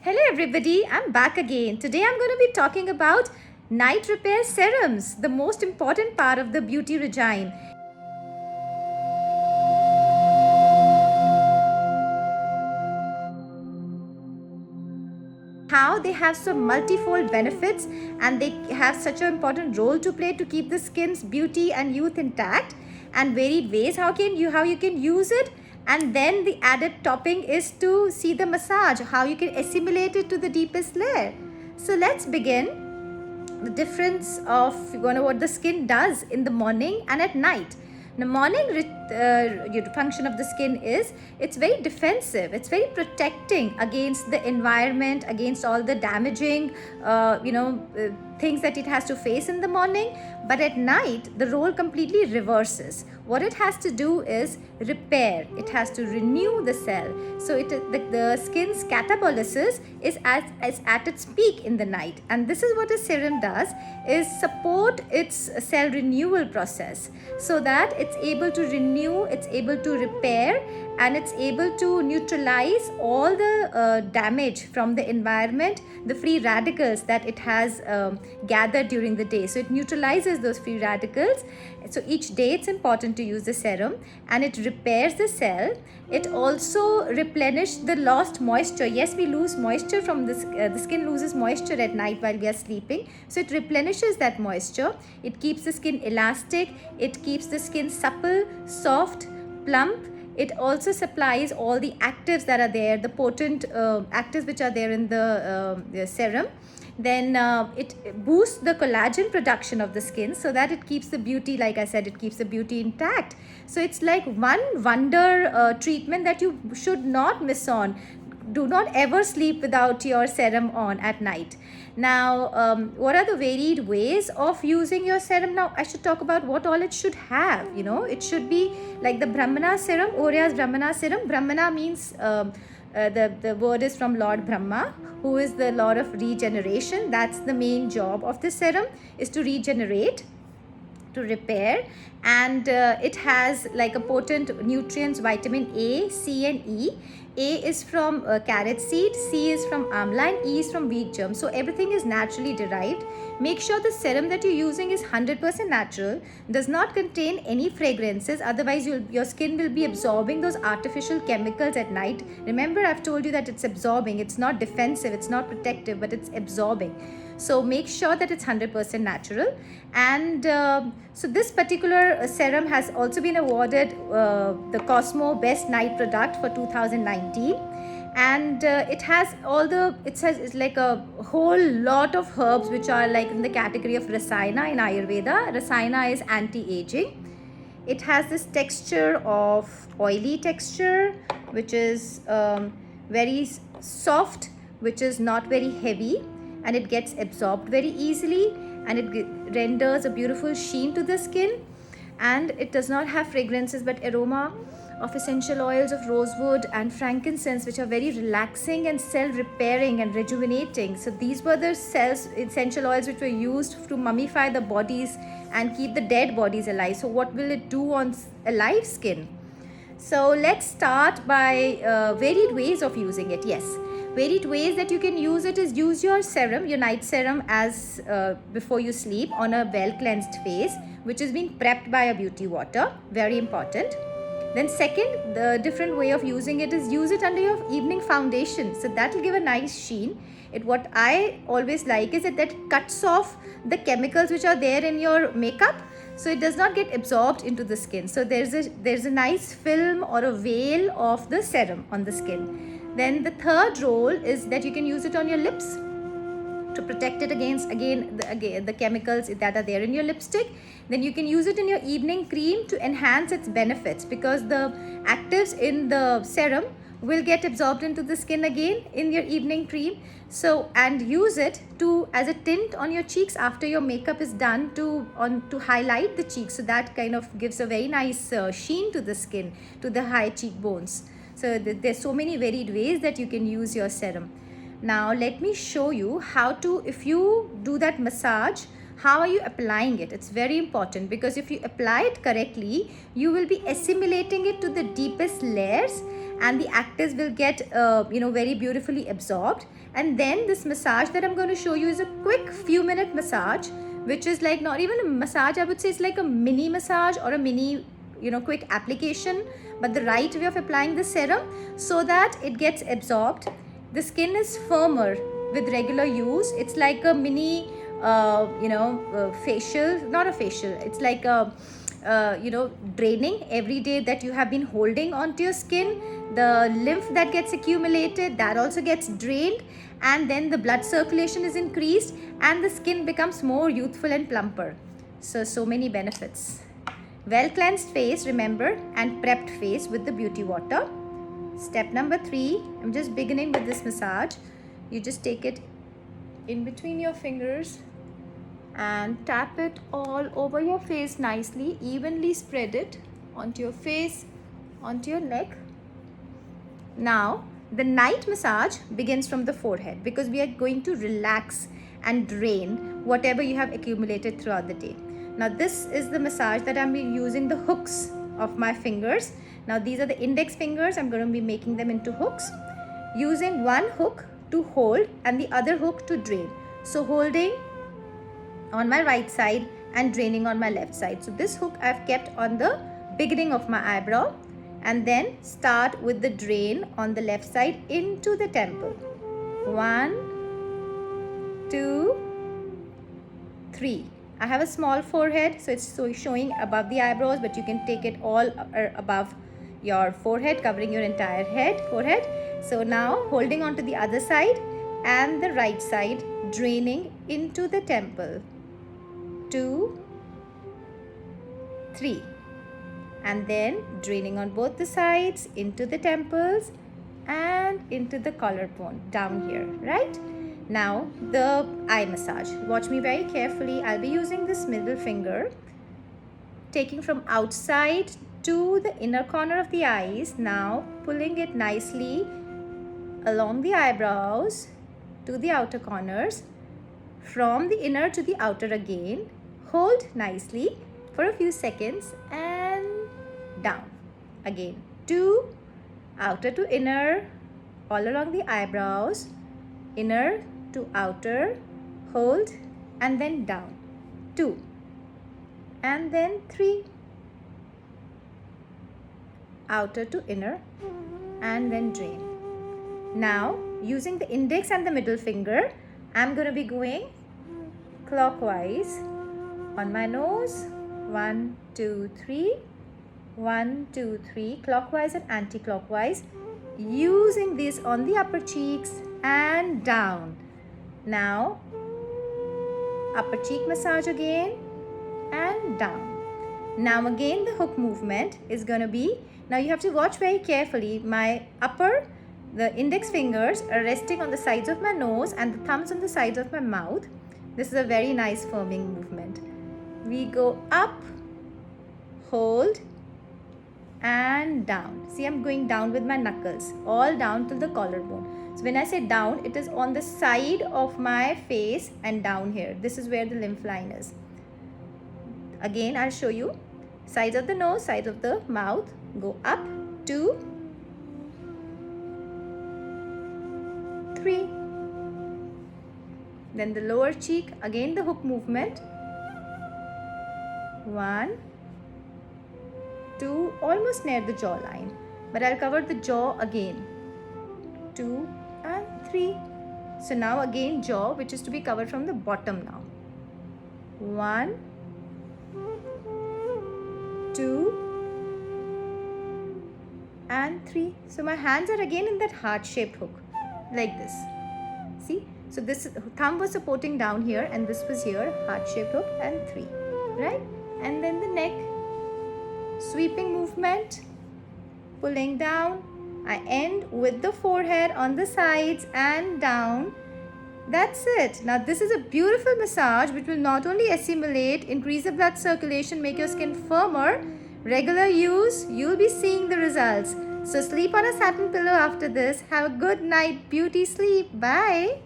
Hello everybody, I'm back again. Today I'm going to be talking about night repair serums, the most important part of the beauty regime. How they have some multifold benefits and they have such an important role to play to keep the skin's beauty and youth intact, and varied ways how you can use it. And then the added topping is to see the massage, how you can assimilate it to the deepest layer. So let's begin. The difference of what the skin does in the morning and at night. The morning function of the skin is it's very defensive, it's very protecting against the environment, against all the damaging things that it has to face in the morning. But at night the role completely reverses. What it has to do is repair, it has to renew the cell. So the skin's catabolism is at its peak in the night, and this is what a serum does, is support its cell renewal process so that it's able to renew, it's able to repair, and it's able to neutralize all the damage from the environment, the free radicals that it has gathered during the day. So it neutralizes those free radicals. So each day it's important to use the serum, and it repairs the cell. It also replenishes the lost moisture. Yes, we lose moisture from the skin loses moisture at night while we are sleeping. So it replenishes that moisture. It keeps the skin elastic. It keeps the skin supple, soft, plump. It also supplies all the actives that are there, the potent actives which are there in the serum. Then it boosts the collagen production of the skin so that it keeps the beauty, like I said, it keeps the beauty intact. So it's like one wonder treatment that you should not miss on. Do not ever sleep without your serum on at night. Now, what are the varied ways of using your serum? Now, I should talk about what all it should have. It should be like the Brahmana serum, Oria's Brahmana serum. Brahmana means the word is from Lord Brahma, who is the Lord of regeneration. That's the main job of the serum, is to regenerate, to repair. And it has like a potent nutrients, vitamin A, C and E. A is from carrot seed, C is from amla, and E is from wheat germ. So everything is naturally derived. Make sure the serum that you're using is 100% natural, does not contain any fragrances, otherwise your skin will be absorbing those artificial chemicals at night. Remember, I've told you that it's absorbing, it's not defensive, it's not protective, but it's absorbing. So make sure that it's 100% natural. And so this particular serum has also been awarded the Cosmo Best Night Product for 2019. And it has it's like a whole lot of herbs which are like in the category of Rasayana in Ayurveda. Rasayana is anti-aging. It has this texture of oily texture, which is very soft, which is not very heavy, and it gets absorbed very easily, and it renders a beautiful sheen to the skin. And it does not have fragrances but aroma of essential oils of rosewood and frankincense, which are very relaxing and cell repairing and rejuvenating. So these were the essential oils which were used to mummify the bodies and keep the dead bodies alive. So what will it do on alive skin? So let's start by varied ways of using it. Yes, varied ways that you can use it is use your serum, your night serum, as before you sleep on a well cleansed face, which is being prepped by a beauty water. Very important. Then second, the different way of using it is use it under your evening foundation. So that will give a nice sheen. What I always like is that cuts off the chemicals which are there in your makeup, so it does not get absorbed into the skin. So there's a nice film or a veil of the serum on the skin. Then the third role is that you can use it on your lips to protect it against the chemicals that are there in your lipstick. Then you can use it in your evening cream to enhance its benefits, because the actives in the serum will get absorbed into the skin again in your evening cream. So, and use it as a tint on your cheeks after your makeup is done to highlight the cheeks. So that kind of gives a very nice sheen to the skin, to the high cheekbones. So there's so many varied ways that you can use your serum. Now let me show you how to, if you do that massage, how are you applying it? It's very important, because if you apply it correctly, you will be assimilating it to the deepest layers, and the actives will get very beautifully absorbed. And then this massage that I'm going to show you is a quick few minute massage, which is like not even a massage, I would say it's like a mini massage or a mini quick application, but the right way of applying the serum so that it gets absorbed. The skin is firmer with regular use. It's like a mini facial, not a facial, it's like a draining every day that you have been holding onto your skin. The lymph that gets accumulated, that also gets drained, and then the blood circulation is increased and the skin becomes more youthful and plumper. So many benefits. Well cleansed face, remember, and prepped face with the beauty water. Step number 3, I'm just beginning with this massage. You just take it in between your fingers and tap it all over your face nicely, evenly spread it onto your face, onto your neck. Now, the night massage begins from the forehead because we are going to relax and drain whatever you have accumulated throughout the day. Now, this is the massage that I'm using the hooks of my fingers. Now, these are the index fingers. I'm going to be making them into hooks, using one hook to hold and the other hook to drain. So, holding on my right side and draining on my left side. So, this hook I've kept on the beginning of my eyebrow, and then start with the drain on the left side into the temple. 1, 2, 3. I have a small forehead, so it's showing above the eyebrows, but you can take it all above your forehead, covering your entire forehead. So now holding on to the other side and the right side, draining into the temple. 2, 3. And then draining on both the sides into the temples and into the collarbone down here, right? Now the eye massage. Watch me very carefully. I'll be using this middle finger, taking from outside to the inner corner of the eyes. Now pulling it nicely along the eyebrows to the outer corners, from the inner to the outer again. Hold nicely for a few seconds and down. Again, 2, outer to inner, all along the eyebrows, inner to outer, hold, and then down. 2, and then 3, outer to inner, and then drain. Now, using the index and the middle finger, I'm going to be going clockwise on my nose. 1, 2, 3. 1, 2, 3, clockwise and anti-clockwise, using this on the upper cheeks and down. Now, upper cheek massage again and down. Now again the hook movement is going to be, now you have to watch very carefully. My the index fingers are resting on the sides of my nose and the thumbs on the sides of my mouth. This is a very nice firming movement. We go up, hold, and down. See, I'm going down with my knuckles, all down to the collarbone. So when I say down, it is on the side of my face and down here. This is where the lymph line is. Again, I'll show you. Sides of the nose, sides of the mouth. Go up, 2, 3. Then the lower cheek, again the hook movement. 1, 2, almost near the jawline, but I'll cover the jaw again. 2 and 3. So now again jaw, which is to be covered from the bottom now. 1, 2 and 3. So my hands are again in that heart-shaped hook, like this. See? So this thumb was supporting down here and this was here, heart-shaped hook, and 3, right? And then the neck, sweeping movement, pulling down. I end with the forehead on the sides and down. That's it. Now this is a beautiful massage which will not only assimilate, increase the blood circulation, make your skin firmer. Regular use, you'll be seeing the results. So sleep on a satin pillow after this. Have a good night, beauty sleep. Bye.